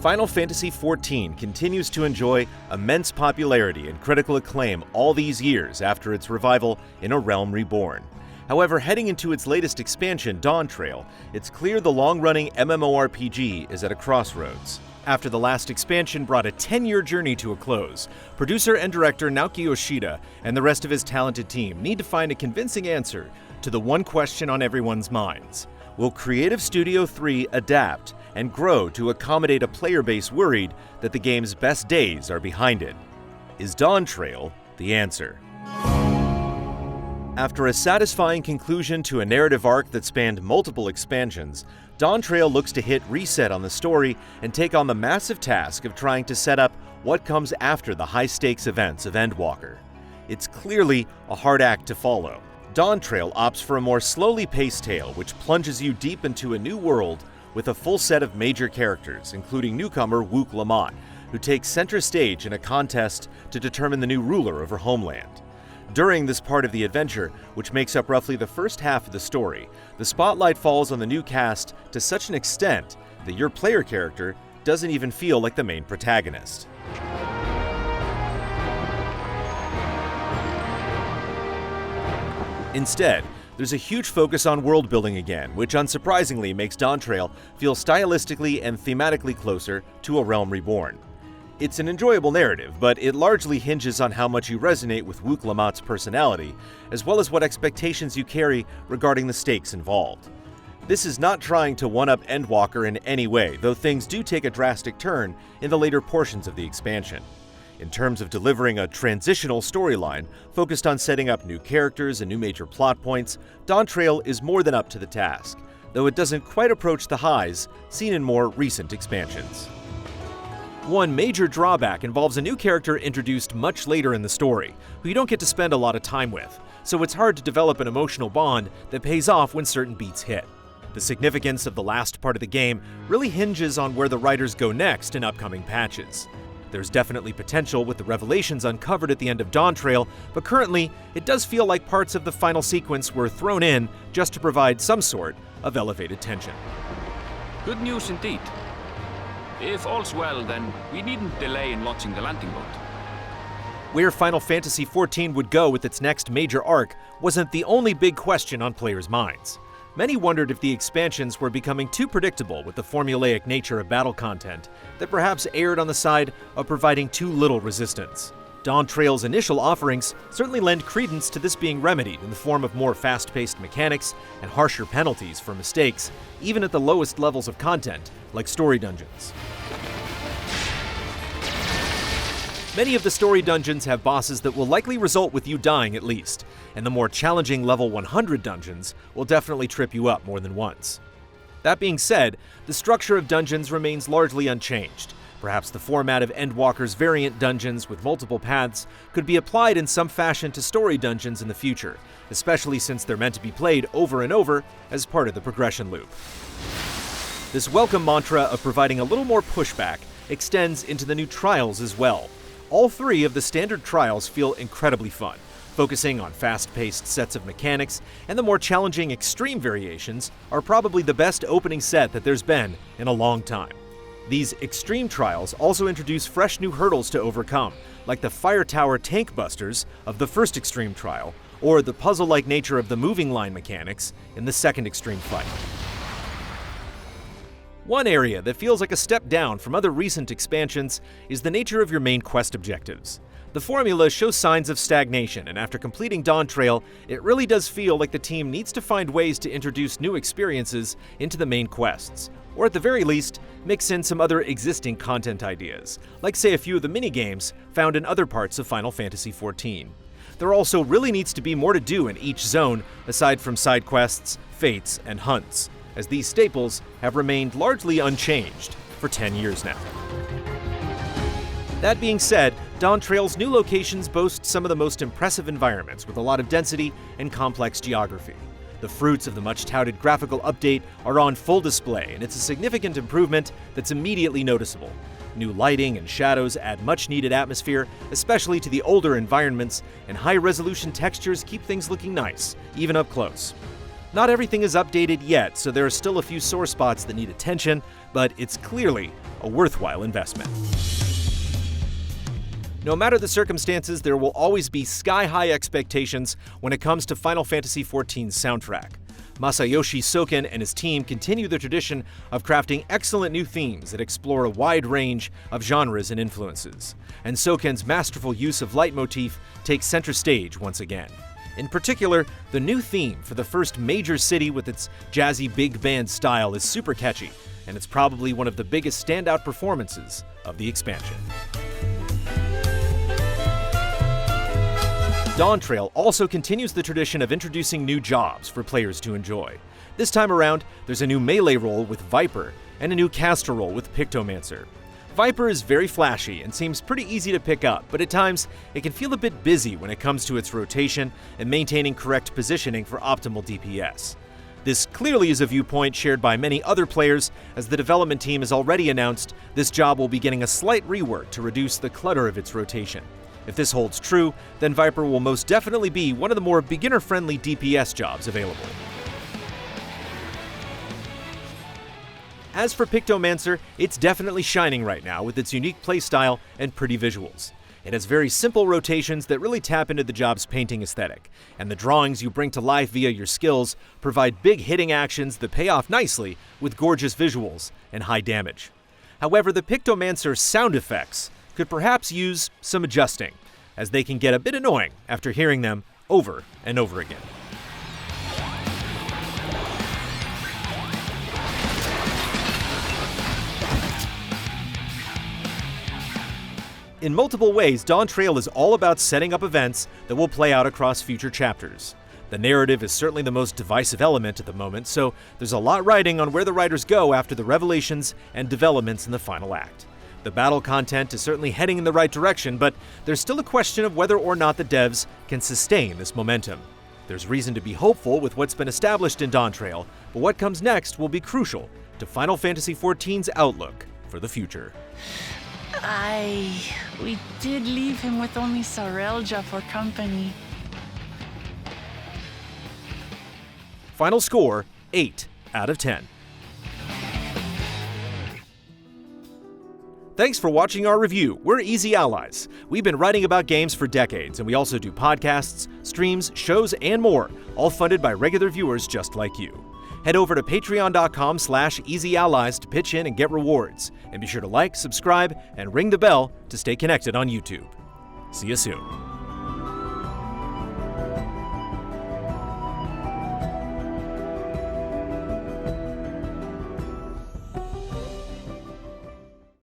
Final Fantasy XIV continues to enjoy immense popularity and critical acclaim all these years after its revival in A Realm Reborn. However, heading into its latest expansion, Dawntrail, it's clear the long-running MMORPG is at a crossroads. After the last expansion brought a 10-year journey to a close, producer and director Naoki Yoshida and the rest of his talented team need to find a convincing answer to the one question on everyone's minds. Will Creative Studio 3 adapt and grow to accommodate a player base worried that the game's best days are behind it? Is Dawntrail the answer? After a satisfying conclusion to a narrative arc that spanned multiple expansions, Dawntrail looks to hit reset on the story and take on the massive task of trying to set up what comes after the high-stakes events of Endwalker. It's clearly a hard act to follow. Dawntrail opts for a more slowly paced tale which plunges you deep into a new world with a full set of major characters, including newcomer Wook Lamont, who takes center stage in a contest to determine the new ruler of her homeland. During this part of the adventure, which makes up roughly the first half of the story, the spotlight falls on the new cast to such an extent that your player character doesn't even feel like the main protagonist. Instead, there's a huge focus on world building again, which unsurprisingly makes Dawntrail feel stylistically and thematically closer to A Realm Reborn. It's an enjoyable narrative, but it largely hinges on how much you resonate with Wook Lamont's personality, as well as what expectations you carry regarding the stakes involved. This is not trying to one-up Endwalker in any way, though things do take a drastic turn in the later portions of the expansion. In terms of delivering a transitional storyline focused on setting up new characters and new major plot points, Dawntrail is more than up to the task, though it doesn't quite approach the highs seen in more recent expansions. One major drawback involves a new character introduced much later in the story, who you don't get to spend a lot of time with, so it's hard to develop an emotional bond that pays off when certain beats hit. The significance of the last part of the game really hinges on where the writers go next in upcoming patches. There's definitely potential with the revelations uncovered at the end of Dawntrail, but currently, it does feel like parts of the final sequence were thrown in just to provide some sort of elevated tension. Good news indeed. If all's well, then we needn't delay in launching the landing boat. Where Final Fantasy XIV would go with its next major arc wasn't the only big question on players' minds. Many wondered if the expansions were becoming too predictable with the formulaic nature of battle content that perhaps erred on the side of providing too little resistance. Dawntrail's initial offerings certainly lend credence to this being remedied in the form of more fast-paced mechanics and harsher penalties for mistakes, even at the lowest levels of content, like story dungeons. Many of the story dungeons have bosses that will likely result with you dying at least, and the more challenging level 100 dungeons will definitely trip you up more than once. That being said, the structure of dungeons remains largely unchanged. Perhaps the format of Endwalker's variant dungeons with multiple paths could be applied in some fashion to story dungeons in the future, especially since they're meant to be played over and over as part of the progression loop. This welcome mantra of providing a little more pushback extends into the new trials as well. All three of the standard trials feel incredibly fun, focusing on fast-paced sets of mechanics, and the more challenging extreme variations are probably the best opening set that there's been in a long time. These extreme trials also introduce fresh new hurdles to overcome, like the Fire Tower tank busters of the first extreme trial, or the puzzle-like nature of the moving line mechanics in the second extreme fight. One area that feels like a step down from other recent expansions is the nature of your main quest objectives. The formula shows signs of stagnation, and after completing Dawntrail, it really does feel like the team needs to find ways to introduce new experiences into the main quests, or at the very least, mix in some other existing content ideas, like say a few of the minigames found in other parts of Final Fantasy XIV. There also really needs to be more to do in each zone aside from side quests, fates, and hunts, as these staples have remained largely unchanged for 10 years now. That being said, Dawntrail's new locations boast some of the most impressive environments with a lot of density and complex geography. The fruits of the much-touted graphical update are on full display, and it's a significant improvement that's immediately noticeable. New lighting and shadows add much-needed atmosphere, especially to the older environments, and high-resolution textures keep things looking nice, even up close. Not everything is updated yet, so there are still a few sore spots that need attention, but it's clearly a worthwhile investment. No matter the circumstances, there will always be sky-high expectations when it comes to Final Fantasy XIV's soundtrack. Masayoshi Soken and his team continue the tradition of crafting excellent new themes that explore a wide range of genres and influences, and Soken's masterful use of leitmotif takes center stage once again. In particular, the new theme for the first major city with its jazzy big band style is super catchy, and it's probably one of the biggest standout performances of the expansion. Dawntrail also continues the tradition of introducing new jobs for players to enjoy. This time around, there's a new melee role with Viper, and a new caster role with Pictomancer. Viper is very flashy and seems pretty easy to pick up, but at times it can feel a bit busy when it comes to its rotation and maintaining correct positioning for optimal DPS. This clearly is a viewpoint shared by many other players, as the development team has already announced this job will be getting a slight rework to reduce the clutter of its rotation. If this holds true, then Viper will most definitely be one of the more beginner-friendly DPS jobs available. As for Pictomancer, it's definitely shining right now with its unique playstyle and pretty visuals. It has very simple rotations that really tap into the job's painting aesthetic, and the drawings you bring to life via your skills provide big hitting actions that pay off nicely with gorgeous visuals and high damage. However, the Pictomancer sound effects could perhaps use some adjusting, as they can get a bit annoying after hearing them over and over again. In multiple ways, Dawntrail is all about setting up events that will play out across future chapters. The narrative is certainly the most divisive element at the moment, so there's a lot riding on where the writers go after the revelations and developments in the final act. The battle content is certainly heading in the right direction, but there's still a question of whether or not the devs can sustain this momentum. There's reason to be hopeful with what's been established in Dawntrail, but what comes next will be crucial to Final Fantasy XIV's outlook for the future. We did leave him with only Sarelja for company. Final score, 8 out of 10. Thanks for watching our review. We're Easy Allies. We've been writing about games for decades, and we also do podcasts, streams, shows, and more, all funded by regular viewers just like you. Head over to patreon.com/easyallies to pitch in and get rewards. And be sure to like, subscribe, and ring the bell to stay connected on YouTube. See you soon.